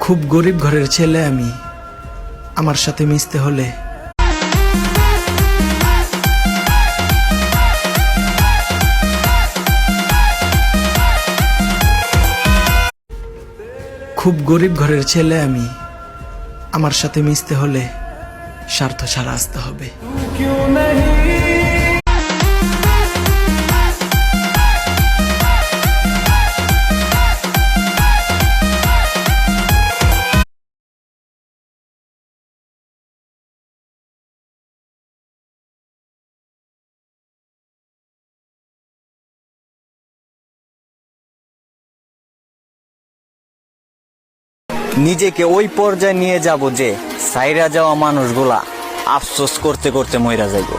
খুব গরিব ঘরের ছেলে আমি, আমার সাথে মিশতে হলে খুব গরিব ঘরের ছেলে আমি, আমার সাথে মিশতে হলে স্বার্থ ছাড়া আসতে হবে। নিজেকে ওই পর্যায়ে নিয়ে যাব যে সাইরা যাওয়া মানুষগুলা আফসোস করতে করতে মইরা যাইব।